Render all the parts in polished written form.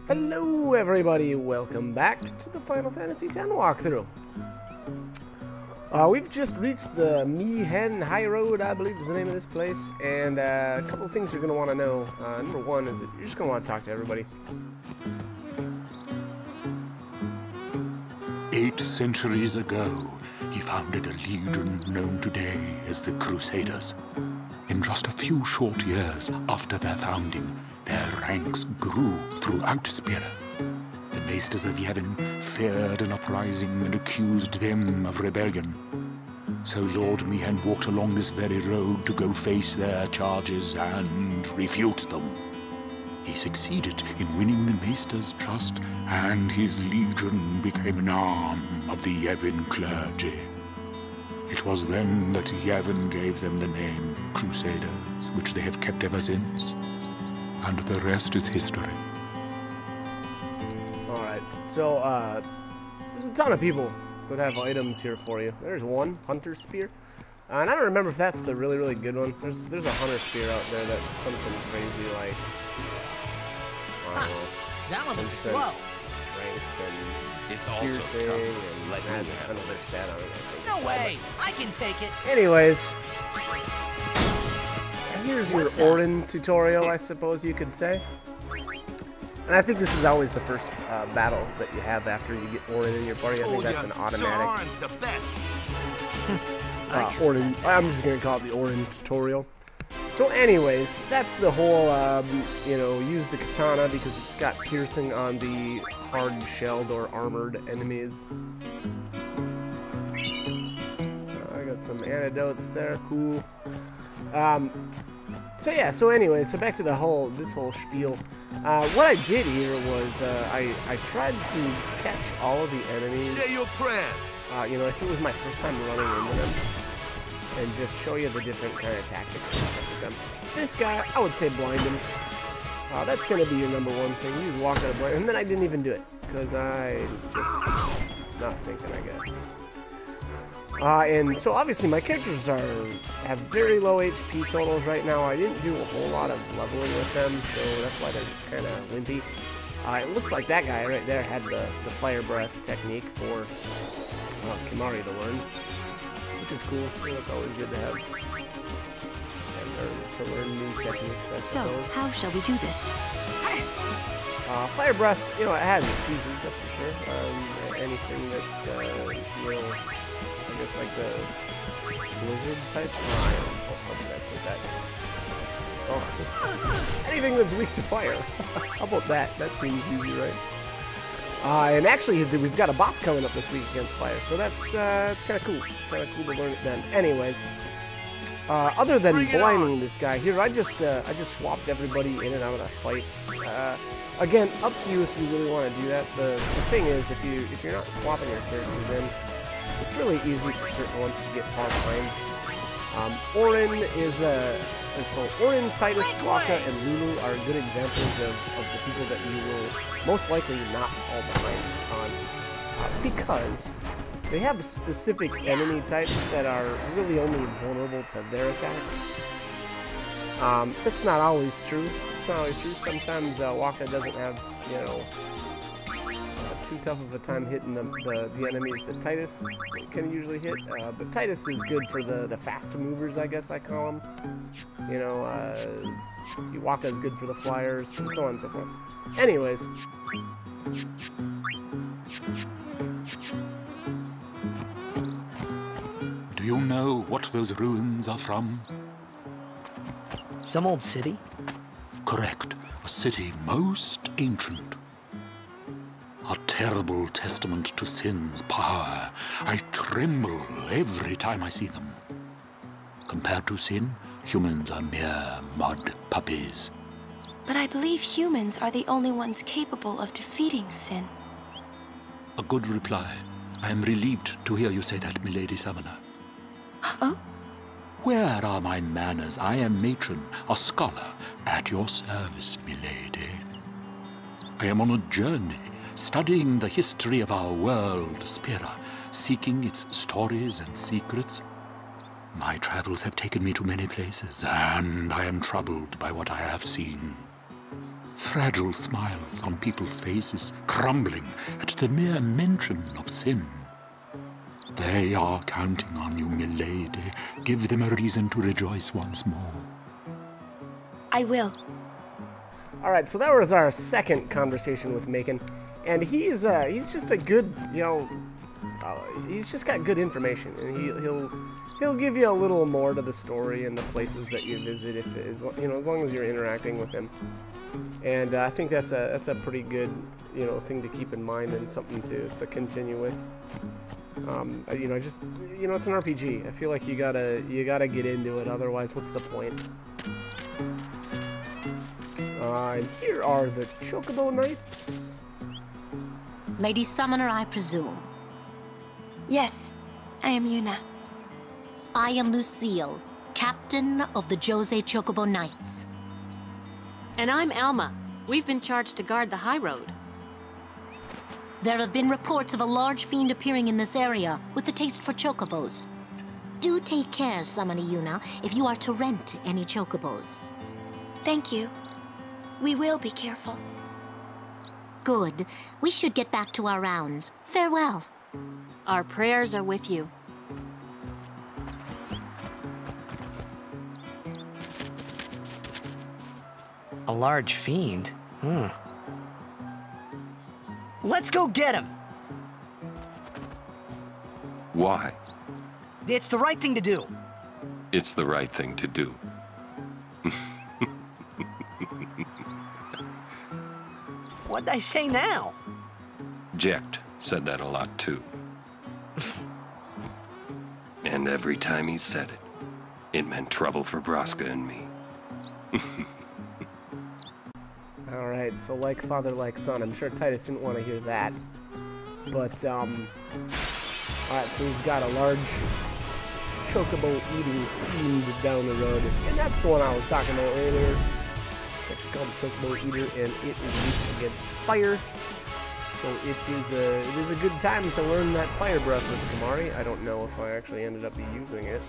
Hello everybody, welcome back to the Final Fantasy X walkthrough. We've just reached the Mihen High Road, I believe is the name of this place, and a couple of things you're going to want to know. Number one is that you're just going to want to talk to everybody. 8 centuries ago, he founded a legion known today as the Crusaders. In just a few short years after their founding, their ranks grew throughout Spira. The Maesters of Yevon feared an uprising and accused them of rebellion. So Lord Mihen walked along this very road to go face their charges and refute them. He succeeded in winning the Maesters' trust, and his legion became an arm of the Yevon clergy. It was then that Yevon gave them the name Crusaders, which they have kept ever since. And the rest is history. Alright, so there's a ton of people that have items here for you. There's one, Hunter Spear. And I don't remember if that's the really good one. There's a Hunter Spear out there that's something crazy like... I don't know. That one looks slow. Strength and It's also piercing tough. and Let me handle another this. stat on it, I think. No way! I can take it! Anyways, here's your Orin tutorial, I suppose you could say. And I think this is always the first battle that you have after you get Orin in your party. I think that's an automatic. Orin's the best. Orin. I'm just gonna call it the Orin tutorial. So, anyways, that's the whole. You know, use the katana because it's got piercing on the hard shelled or armored enemies. I got some antidotes there. Cool. So yeah, so anyway, so back to this whole spiel. What I did here was I tried to catch all of the enemies. Say your prayers. You know, if it was my first time running into them, and just show you the different kind of tactics and stuff with them. This guy, I would say blind him. That's gonna be your number one thing. You just walk out of blind, and then I didn't even do it because I just not thinking, I guess. And so obviously my characters have very low HP totals right now. I didn't do a whole lot of leveling with them, so that's why they're just kind of wimpy. It looks like that guy right there had the fire breath technique for Kimari to learn, which is cool. You know, it's always good to have and learn new techniques, I suppose. So, how shall we do this? Fire breath, you know, it has its uses, that's for sure. Anything that's, you know, I guess like the blizzard type. How should I put that? Oh. Anything that's weak to fire. How about that? That seems easy, right? And actually, we've got a boss coming up this week against fire, so that's kind of cool. Kind of cool to learn it then. Anyways, other than blinding this guy here, I just swapped everybody in and out of that fight. Again, up to you if you really want to do that. The thing is, if you're not swapping your characters in, it's really easy for certain ones to get far behind. Orin is so Orin, Titus, Waka, and Lulu are good examples of the people that you will most likely not fall behind on because they have specific enemy types that are really only vulnerable to their attacks. That's not always true. It's not always true. Sometimes Waka doesn't have, you know, too tough of a time hitting the enemies that Titus can usually hit. But Titus is good for the fast movers, I guess I call them. You know, see, Waka is good for the flyers, and so on and so forth. Anyways. Do you know what those ruins are from? Some old city? Correct. A city most ancient. A terrible testament to sin's power. I tremble every time I see them. Compared to sin, humans are mere mud puppies. But I believe humans are the only ones capable of defeating sin. A good reply. I am relieved to hear you say that, milady summoner. Oh? Where are my manners? I am matron, a scholar, at your service, milady. I am on a journey, studying the history of our world, Spira, seeking its stories and secrets. My travels have taken me to many places, and I am troubled by what I have seen. Fragile smiles on people's faces, crumbling at the mere mention of sin. They are counting on you, milady. Give them a reason to rejoice once more. I will. All right, so that was our second conversation with Macon, and he's just a good, he's just got good information, and he'll give you a little more to the story and the places that you visit if it is, as long as you're interacting with him. And I think that's a pretty good, thing to keep in mind and something to continue with. Just it's an RPG. I feel like you gotta get into it, otherwise what's the point? And here are the Chocobo Knights. Lady Summoner, I presume. Yes, I am Yuna. I am Lucille, captain of the Jose Chocobo Knights. And I'm Alma. We've been charged to guard the high road. There have been reports of a large fiend appearing in this area with a taste for chocobos. Do take care, Summoner Yuna, if you are to rent any chocobos. Thank you. We will be careful. Good. We should get back to our rounds. Farewell. Our prayers are with you. A large fiend? Let's go get him! Why? It's the right thing to do. It's the right thing to do. What'd I say now? Jecht said that a lot too. And every time he said it, it meant trouble for Braska and me. Alright, so like father, like son. I'm sure Titus didn't want to hear that. But, alright, so we've got a large chocobo-eating fiend down the road. And that's the one I was talking about earlier. It's actually called the Chocobo Eater, and it is weak against fire. So it is a good time to learn that fire breath with Kimahri. I don't know if I actually ended up using it.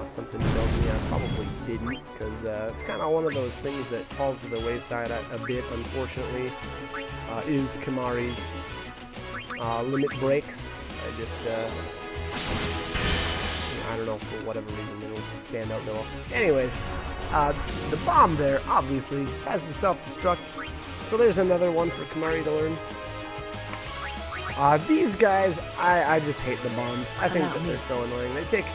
Something tells me I probably didn't, because it's kind of one of those things that falls to the wayside a bit, unfortunately, is Kimahri's limit breaks. I just, I don't know, for whatever reason, it was stand out no. Anyways, the bomb there, obviously, has the self-destruct, so there's another one for Kimahri to learn. These guys, I just hate the bombs. I think that they're so annoying. They take...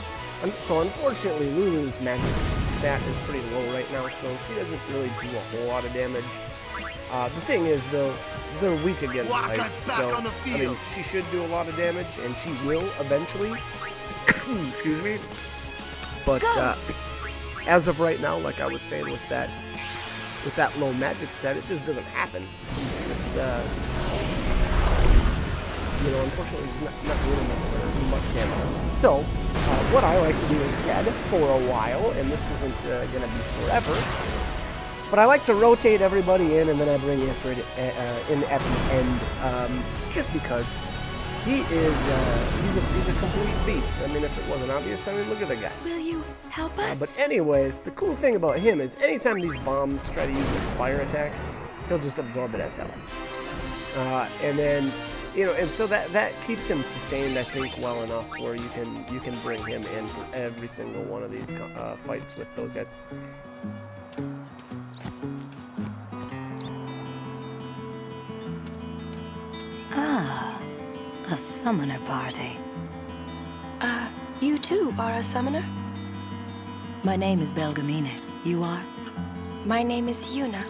So unfortunately, Lulu's magic stat is pretty low right now, so she doesn't really do a whole lot of damage. The thing is, though, they're weak against ice, so I mean, she should do a lot of damage, and she will eventually. Excuse me. But as of right now, like I was saying with that low magic stat, it just doesn't happen. She's just unfortunately, just not doing enough much damage. So, what I like to do instead, for a while, and this isn't going to be forever, but I like to rotate everybody in, and then I bring Ifrit in at the end, just because he's a complete beast. I mean, if it wasn't obvious, I mean, look at the guy. Will you help us? But anyways, the cool thing about him is anytime these bombs try to use a fire attack, he'll just absorb it as health. And then... and so that keeps him sustained, I think, well enough where you can bring him in for every single one of these fights with those guys. Ah, a summoner party. You too are a summoner? My name is Belgamine. You are? My name is Yuna.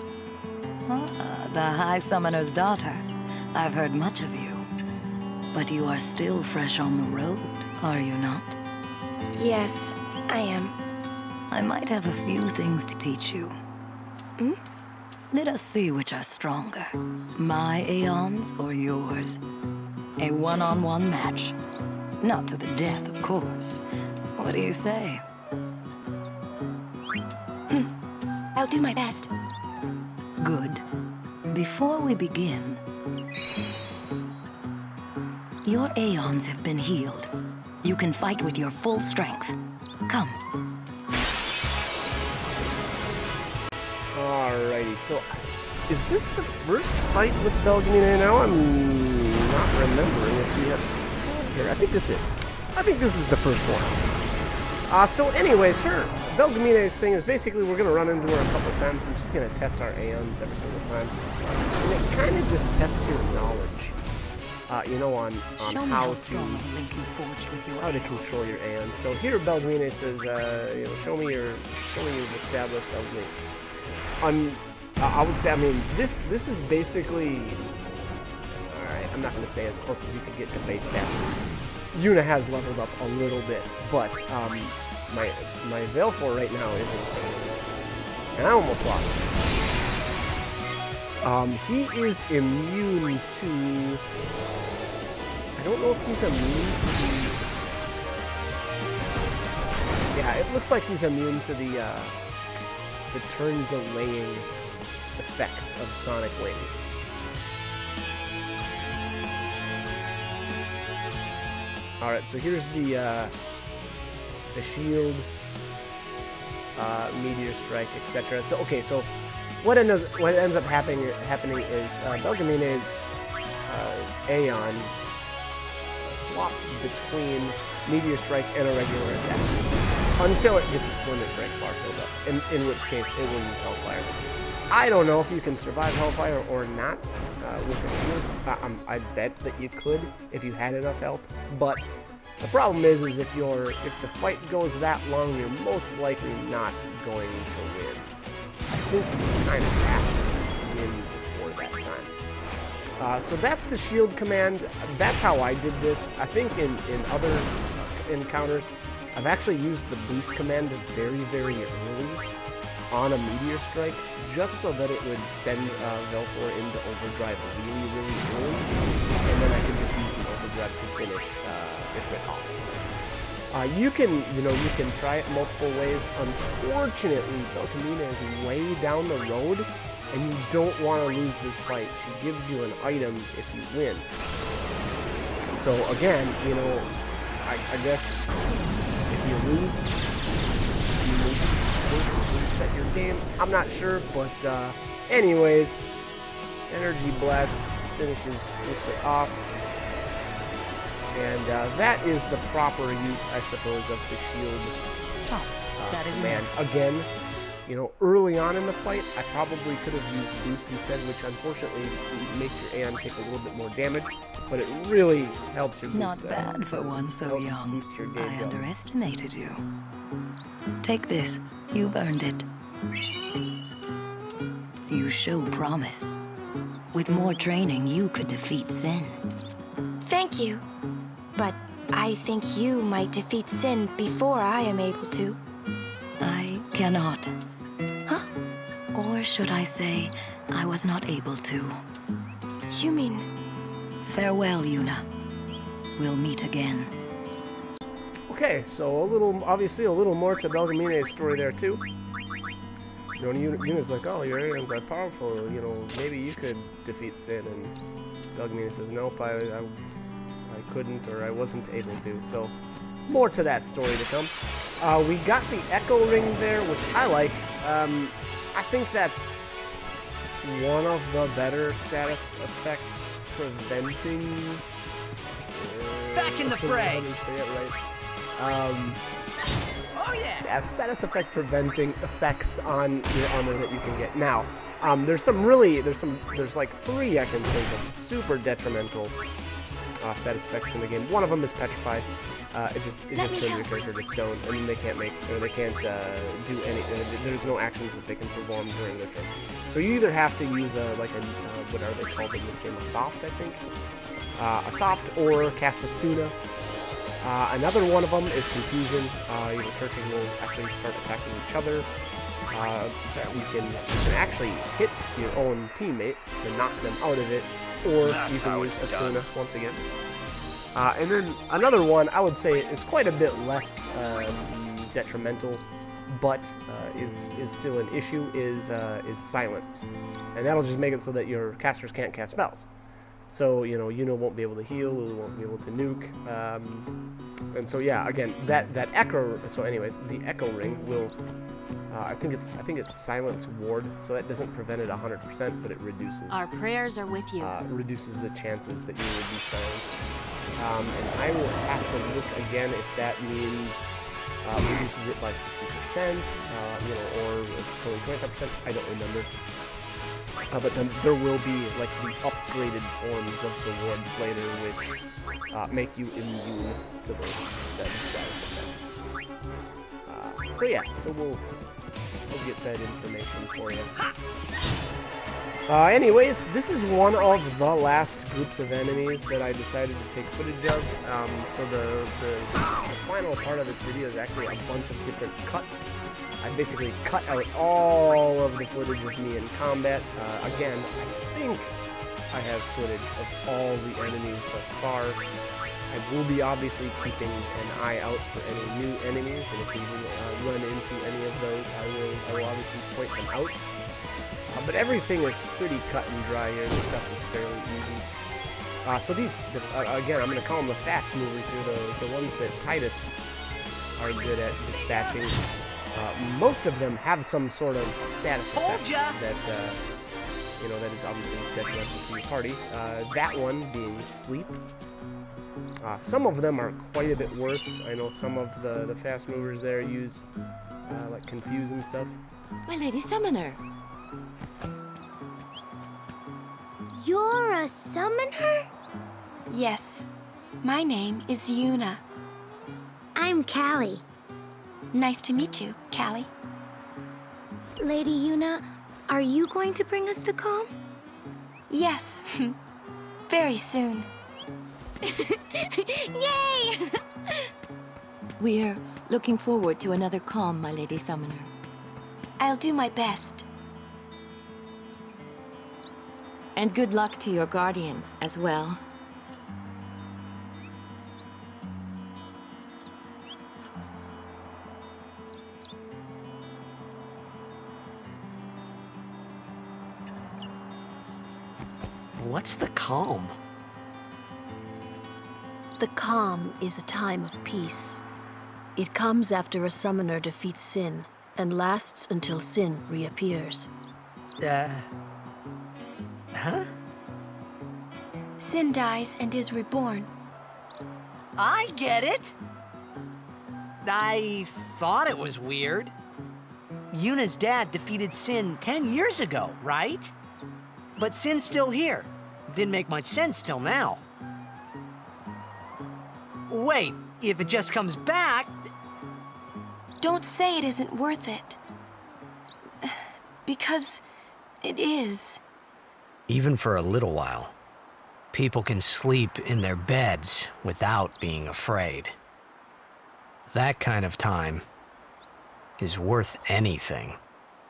Ah, the High Summoner's daughter. I've heard much of you. But you are still fresh on the road, are you not? Yes, I am. I might have a few things to teach you. Hmm? Let us see which are stronger. My Aeons or yours? A one-on-one match. Not to the death, of course. What do you say? I'll do my best. Good. Before we begin... Your Aeons have been healed. You can fight with your full strength. Come. Alrighty. so is this the first fight with Belgamine now? I'm not remembering if we had here. I think this is. I think this is the first one. So anyways, Belgamine's thing is basically we're going to run into her a couple times and she's going to test our Aeons every single time. And it kind of just tests your knowledge, you know, on how to control your Aeons. So here Belgamine says, you know, show me you've established a link. I would say, I mean, this is basically, alright, I'm not going to say as close as you could get to base stats. Yuna has leveled up a little bit, but my Veilfor right now isn't, and I almost lost it. He is immune to, I don't know if he's immune to the, yeah, it looks like he's immune to the turn delaying effects of Sonic Wings. Alright, so here's the shield, meteor strike, etc. So okay, so what ends up happening is Belgamine's Aeon swaps between meteor strike and a regular attack until it gets its limit break bar filled up, in which case it will use Hellfire. I don't know if you can survive Hellfire or not with a shield. I bet that you could if you had enough health, but the problem is if the fight goes that long, you're most likely not going to win. I think you kind of have to win before that time. So that's the shield command. That's how I did this. I think in other encounters, I've actually used the boost command very, very early on a meteor strike, just so that it would send Veilfor into overdrive really, really early, and then I can just use the overdrive to finish it off. You can try it multiple ways. Unfortunately, Belgamine is way down the road, and you don't want to lose this fight. She gives you an item if you win. So again, you know, I guess if you lose, reset your game. I'm not sure, but anyways, Energy Blast finishes with it off, and that is the proper use, I suppose, of the shield. Stop. That is man. Again, you know, early on in the fight, I probably could have used boost instead, which unfortunately makes your Aeon take a little bit more damage, but it really helps your boost. Not bad for one so young. I underestimated you. Take this. You've earned it. You show promise. With more training, you could defeat Sin. Thank you. But I think you might defeat Sin before I am able to. I cannot. Huh? Or should I say, I was not able to. You mean... Farewell, Yuna. We'll meet again. Okay, so obviously a little more to Belgamine's story there too. You know, Yuna's like, oh, your Aeons are powerful, you know, maybe you could defeat Sin, and Belgamine says, nope, I couldn't, or I wasn't able to. So, more to that story to come. We got the Echo Ring there, which I like. I think that's one of the better status effects preventing... Back in the fray! Oh yeah! Status effect preventing effects on your armor that you can get. Now, there's like 3 I can think of super detrimental status effects in the game. One of them is Petrify. It just turns your character to stone, and they can't do any. There's no actions that they can perform during their turn. So you either have to use what are they called in this game? A soft, I think. A soft, or cast a Suna. Another one of them is Confusion. Your characters will actually start attacking each other. You can actually hit your own teammate to knock them out of it, or you can use Asuna once again. And then another one, I would say, is quite a bit less detrimental, but is still an issue, is Silence. And that'll just make it so that your casters can't cast spells. So, you know, Yuna won't be able to heal, Lulu won't be able to nuke. And so, yeah, again, that Echo... So anyways, the Echo Ring will I think it's Silence Ward, so that doesn't prevent it 100%, but it reduces. Our prayers are with you. Reduces the chances that you will be silenced. And I will have to look again if that means reduces it by 50%, you know, or if it's only 25%. I don't remember. But then there will be like the upgraded forms of the wards later, which make you immune to those said status effects. So yeah, so we'll get that information for you. Anyways, this is one of the last groups of enemies that I decided to take footage of. So the final part of this video is actually a bunch of different cuts. I basically cut out all of the footage of me in combat. Again, I think I have footage of all the enemies thus far. I will be obviously keeping an eye out for any new enemies, and if we run into any of those, I will obviously point them out. But everything is pretty cut and dry here. This stuff is fairly easy. So these, again, I'm going to call them the fast movers here, the ones that Titus are good at dispatching. Most of them have some sort of status effect that, you know, that is obviously detrimental to your party. That one being sleep. Some of them are quite a bit worse. I know some of the fast movers there use like confuse and stuff. My Lady Summoner. You're a summoner? Yes. My name is Yuna. I'm Callie. Nice to meet you, Callie. Lady Yuna, are you going to bring us the calm? Yes. Very soon. Yay! We're looking forward to another calm, my Lady Summoner. I'll do my best. And good luck to your guardians as well. What's the calm? The calm is a time of peace. It comes after a summoner defeats sin and lasts until sin reappears. Huh? Sin dies and is reborn. I get it. I thought it was weird. Yuna's dad defeated Sin 10 years ago, right? But Sin's still here. Didn't make much sense till now. Wait, if it just comes back... Don't say it isn't worth it. Because it is. Even for a little while, people can sleep in their beds without being afraid. That kind of time is worth anything.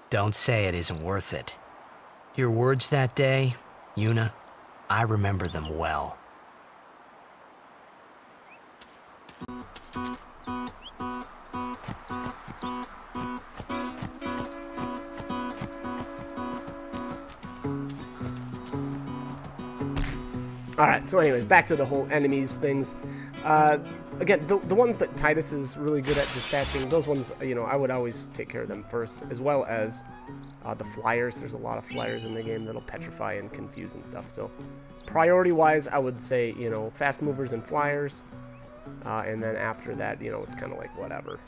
Don't say it isn't worth it. Your words that day, Yuna, I remember them well. Alright, so anyways, back to the whole enemies things. Again, the ones that Titus is really good at dispatching, those ones, you know, I would always take care of them first, as well as the flyers. There's a lot of flyers in the game that'll petrify and confuse and stuff. So priority-wise, I would say, you know, fast movers and flyers. And then after that, you know, it's kind of like whatever.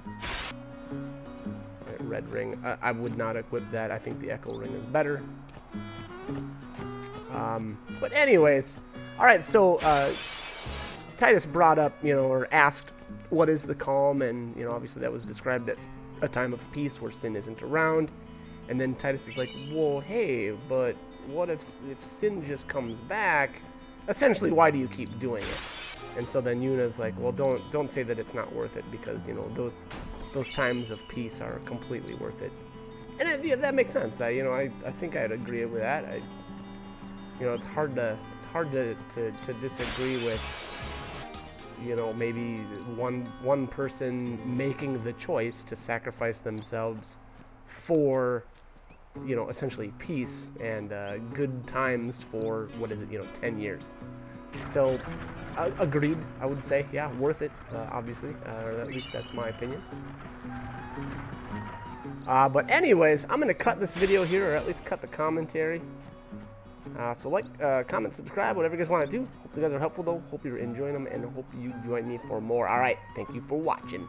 Red ring. I would not equip that. I think the echo ring is better. But anyways, all right, so Titus brought up, you know, or asked, what is the calm? And, you know, obviously that was described as a time of peace where sin isn't around. And then Titus is like, well, hey, but what if sin just comes back? Essentially, why do you keep doing it? And so then Yuna's like, well, don't say that it's not worth it, because, you know, those times of peace are completely worth it. And yeah, that makes sense. I think I'd agree with that. You know, it's hard to disagree with, you know, maybe one person making the choice to sacrifice themselves for, you know, essentially peace and good times for, what is it, you know, 10 years. So, agreed, I would say, yeah, worth it, obviously, or at least that's my opinion. But anyways, I'm going to cut this video here, or at least cut the commentary. So like, comment, subscribe, whatever you guys want to do. Hope you guys are helpful, though. Hope you're enjoying them, and hope you join me for more. All right, thank you for watching.